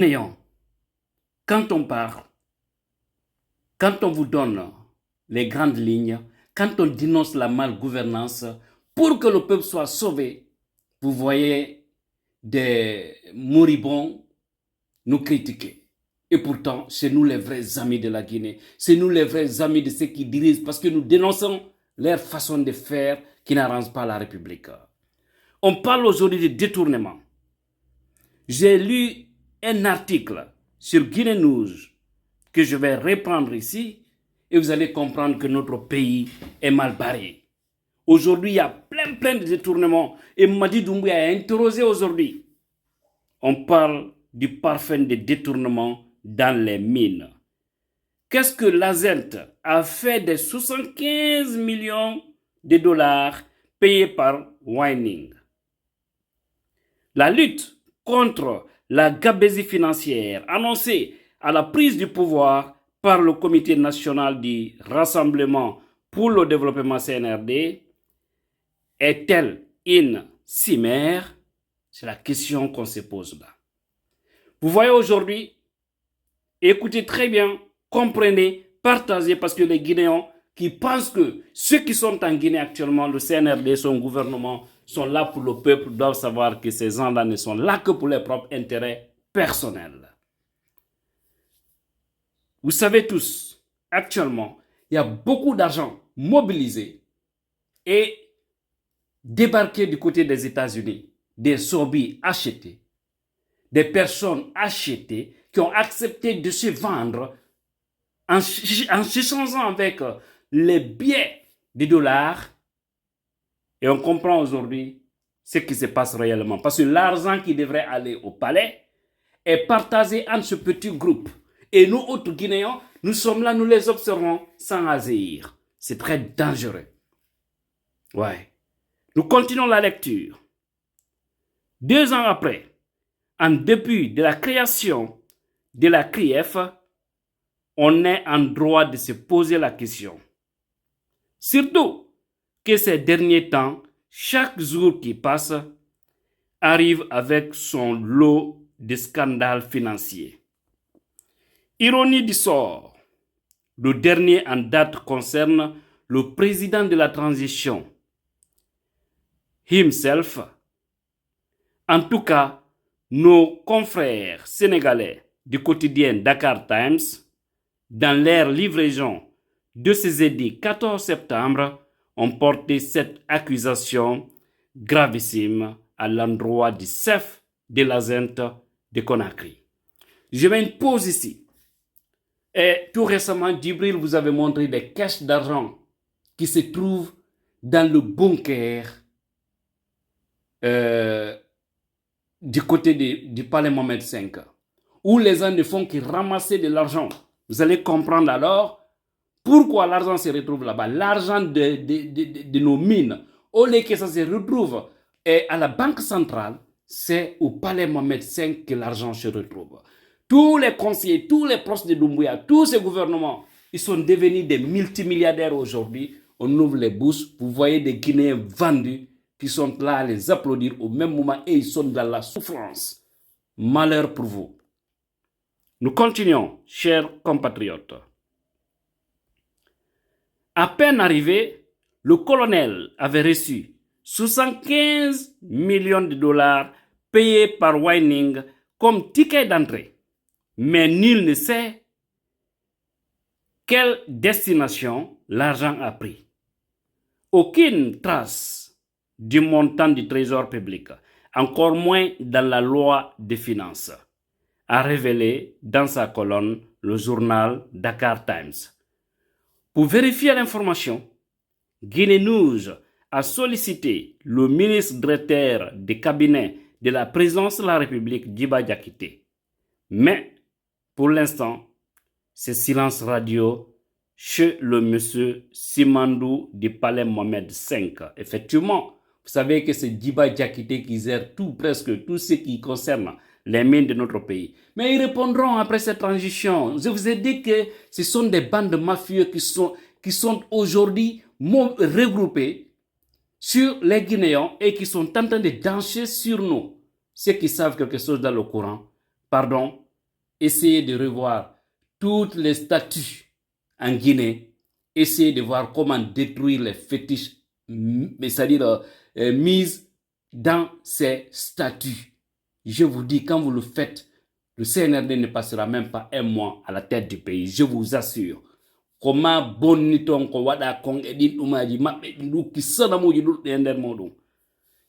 Néant, quand on parle, quand on vous donne les grandes lignes, quand on dénonce la malgouvernance, pour que le peuple soit sauvé, vous voyez des moribonds nous critiquer. Et pourtant, c'est nous les vrais amis de la Guinée. C'est nous les vrais amis de ceux qui dirigent parce que nous dénonçons leur façon de faire qui n'arrange pas la République. On parle aujourd'hui de détournement. J'ai lu un article sur Guinée News que je vais reprendre ici et vous allez comprendre que notre pays est mal barré. Aujourd'hui, il y a plein de détournements et Madi Doumbouya a interrogé aujourd'hui. On parle du parfum de détournement dans les mines. Qu'est-ce que l'AZENT a fait des 75 millions de dollars payés par Whining? La lutte contre la gabegie financière annoncée à la prise du pouvoir par le Comité national du Rassemblement pour le développement CNRD est-elle une chimère? C'est la question qu'on se pose là. Vous voyez aujourd'hui, écoutez très bien, comprenez, partagez, parce que les Guinéens qui pensent que ceux qui sont en Guinée actuellement, le CNRD, son gouvernement, sont là pour le peuple, doivent savoir que ces gens-là ne sont là que pour leurs propres intérêts personnels. Vous savez tous, actuellement, il y a beaucoup d'argent mobilisé et débarqué du côté des États-Unis, des sorbis achetés, des personnes achetées qui ont accepté de se vendre en s'échangeant avec les billets de dollars. Et on comprend aujourd'hui ce qui se passe réellement. Parce que l'argent qui devrait aller au palais est partagé entre ce petit groupe. Et nous, autres Guinéens, nous sommes là, nous les observons sans azir. C'est très dangereux. Ouais. Nous continuons la lecture. 2 ans après, en début de la création de la CRIEF, on est en droit de se poser la question. Surtout que ces derniers temps, chaque jour qui passe arrive avec son lot de scandales financiers. Ironie du sort, le dernier en date concerne le président de la transition, himself. En tout cas, nos confrères sénégalais du quotidien Dakar Times, dans leur livraison de ce jeudi 14 septembre, ont porté cette accusation gravissime à l'endroit du chef de l'AZENT de Conakry. Je mets une pause ici. Et tout récemment, Djibril vous avait montré des caisses d'argent qui se trouvent dans le bunker du côté du palais Mohamed V, où les gens ne font que ramasser de l'argent. Vous allez comprendre alors pourquoi l'argent se retrouve là-bas. L'argent de nos mines, au lieu que ça se retrouve à la banque centrale, c'est au palais Mohamed V que l'argent se retrouve. Tous les conseillers, tous les proches de Doumbouya, tous ces gouvernements, ils sont devenus des multimilliardaires aujourd'hui. On ouvre les bouches, vous voyez des Guinéens vendus qui sont là à les applaudir au même moment et ils sont dans la souffrance. Malheur pour vous. Nous continuons, chers compatriotes. À peine arrivé, le colonel avait reçu 75 millions de dollars payés par Whining comme ticket d'entrée. Mais nul ne sait quelle destination l'argent a pris. Aucune trace du montant du trésor public, encore moins dans la loi des finances, a révélé dans sa colonne le journal Dakar Times. Pour vérifier l'information, Guinée News a sollicité le ministre directeur du cabinet de la présidence de la République, Djiba Diakité. Mais, pour l'instant, c'est silence radio chez le monsieur Simandou du palais Mohamed V. Effectivement, vous savez que c'est Djiba Diakité qui gère tout, presque tout ce qui concerne les mines de notre pays. Mais ils répondront après cette transition. Je vous ai dit que ce sont des bandes mafieux qui sont aujourd'hui regroupées sur les Guinéens et qui sont en train de danser sur nous. Ceux qui savent quelque chose dans le courant, pardon, essayez de revoir toutes les statuts en Guinée, essayez de voir comment détruire les fétiches, c'est-à-dire mises dans ces statuts. Je vous dis, quand vous le faites, le CNRD ne passera même pas un mois à la tête du pays, je vous assure. Comment boniton ko wada kong edin umaji mabbe ndu ki sana moji dul ender modum.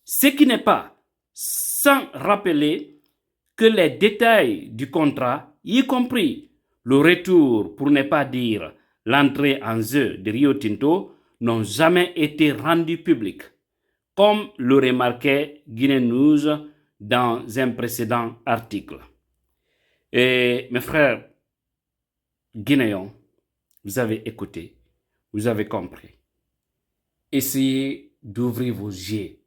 Ce qui n'est pas sans rappeler que les détails du contrat, y compris le retour, pour ne pas dire l'entrée en jeu de Rio Tinto, n'ont jamais été rendus publics, comme le remarquait Guinée News dans un précédent article. Et mes frères guinéens, vous avez écouté, vous avez compris. Essayez d'ouvrir vos yeux.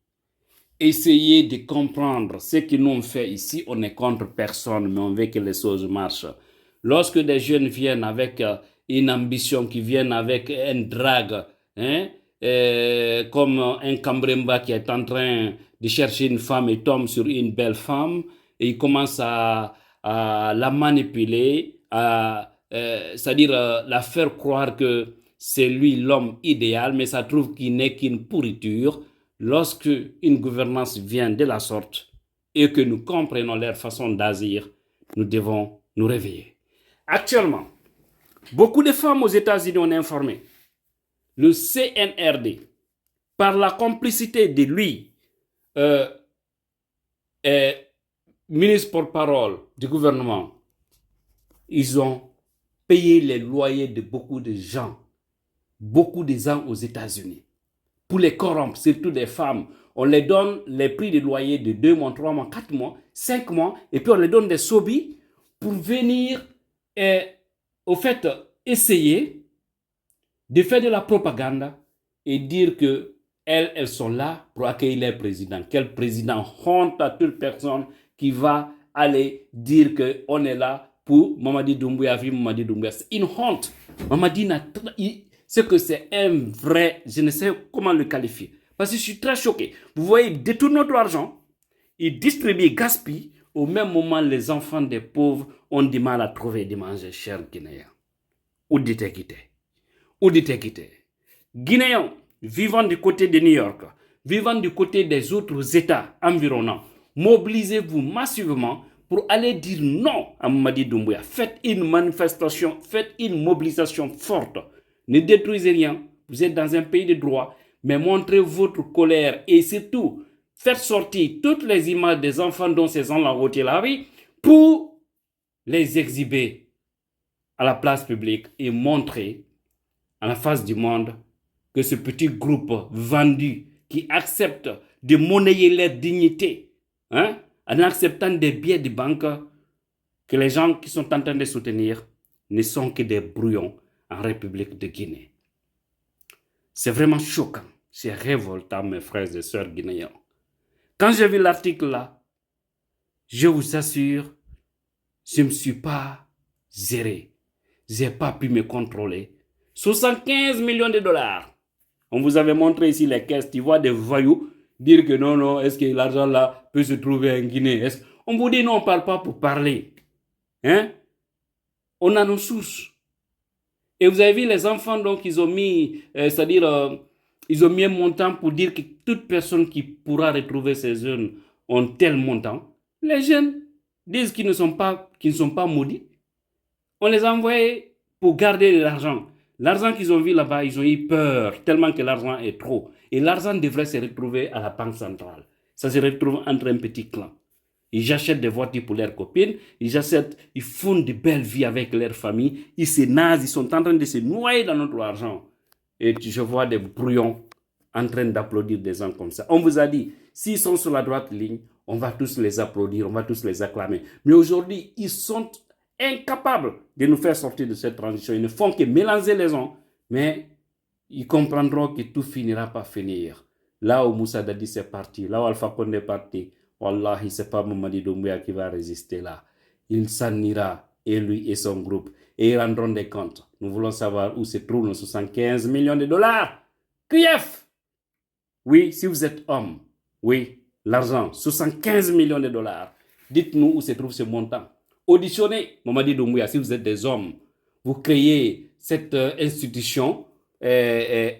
Essayez de comprendre ce que nous on fait ici. On n'est contre personne, mais on veut que les choses marchent. Lorsque des jeunes viennent avec une ambition, qui viennent avec un drag, comme un Kambremba qui est en train de chercher une femme et tombe sur une belle femme, et il commence à la manipuler, c'est-à-dire la faire croire que c'est lui l'homme idéal, mais ça trouve qu'il n'est qu'une pourriture. Lorsque une gouvernance vient de la sorte et que nous comprenons leur façon d'agir, nous devons nous réveiller. Actuellement, beaucoup de femmes aux États-Unis ont informé le CNRD, par la complicité de lui, ministre porte-parole du gouvernement, ils ont payé les loyers de beaucoup de gens aux États-Unis. Pour les corrompre, surtout des femmes, on les donne les prix de loyer de 2 mois, 3 mois, 4 mois, 5 mois, et puis on les donne des sobis pour venir, au fait, essayer de faire de la propagande et dire que elles sont là pour accueillir le président. Quel président? Honte à toute personne qui va aller dire qu'on est là pour Mamadi Doumbouya, vive Mamadi Doumbouya. C'est une honte. Mamadi c'est que c'est un vrai, je ne sais comment le qualifier. Parce que je suis très choqué. Vous voyez, il détourne notre argent, il distribue, il gaspille. Au même moment, les enfants des pauvres ont du mal à trouver de manger, chers Guinéens. Où dit-il? Guinéens, vivant du côté de New York, vivant du côté des autres États environnants, mobilisez-vous massivement pour aller dire non à Mamadi Doumbouya. Faites une manifestation, faites une mobilisation forte. Ne détruisez rien, vous êtes dans un pays de droit, mais montrez votre colère et surtout, faites sortir toutes les images des enfants dont ces gens-là ont ôté la vie pour les exhiber à la place publique et montrer à la face du monde que ce petit groupe vendu qui accepte de monnayer leur dignité, en acceptant des billets de banque, que les gens qui sont en train de soutenir ne sont que des brouillons en République de Guinée. C'est vraiment choquant, c'est révoltant, mes frères et sœurs guinéens. Quand j'ai vu l'article là, je vous assure, je ne me suis pas géré. Je n'ai pas pu me contrôler. 75 millions de dollars. On vous avait montré ici les caisses, tu vois des voyous dire que non, est-ce que l'argent là peut se trouver en Guinée? On vous dit non, on ne parle pas pour parler. On a nos sources. Et vous avez vu les enfants, donc ils ont mis, ils ont mis un montant pour dire que toute personne qui pourra retrouver ces jeunes ont tel montant. Les jeunes disent qu'ils ne sont pas maudits. On les a envoyés pour garder l'argent. L'argent qu'ils ont vu là-bas, ils ont eu peur, tellement que l'argent est trop. Et l'argent devrait se retrouver à la banque centrale. Ça se retrouve entre un petit clan. Ils achètent des voitures pour leurs copines, ils font de belles vies avec leur famille, ils se nasent, ils sont en train de se noyer dans notre argent. Et je vois des brouillons en train d'applaudir des gens comme ça. On vous a dit, s'ils sont sur la droite ligne, on va tous les applaudir, on va tous les acclamer. Mais aujourd'hui, ils sont incapables de nous faire sortir de cette transition. Ils ne font que mélanger les gens, mais ils comprendront que tout finira par finir. Là où Moussa Dadi c'est parti, là où Alpha Condé est parti, Wallahi, c'est pas Mamadi Doumbouya qui va résister là. Il s'en ira, et lui et son groupe, et ils rendront des comptes. Nous voulons savoir où se trouvent nos 75 millions de dollars. Kiev! Oui, si vous êtes homme, oui, l'argent, 75 millions de dollars. Dites-nous où se trouve ce montant. auditionnez Mamadi Doumbouya si vous êtes des hommes. Vous créez cette institution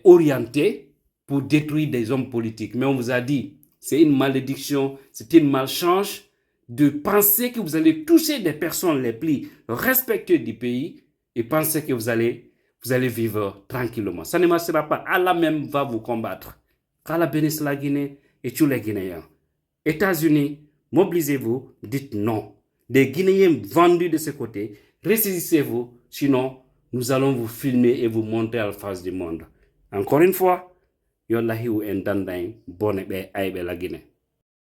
orientée pour détruire des hommes politiques. Mais on vous a dit, c'est une malédiction, c'est une malchance de penser que vous allez toucher des personnes les plus respectueuses du pays et penser que vous allez vivre tranquillement. Ça ne marchera pas. Allah même va vous combattre. Qu'Allah bénisse la Guinée et tous les Guinéens. États-Unis, mobilisez-vous, dites non. Des Guinéens vendus de ce côté, ressaisissez-vous, sinon nous allons vous filmer et vous montrer à la face du monde. Encore une fois, Yollahi ou Ndandain, bonne et la Guinée.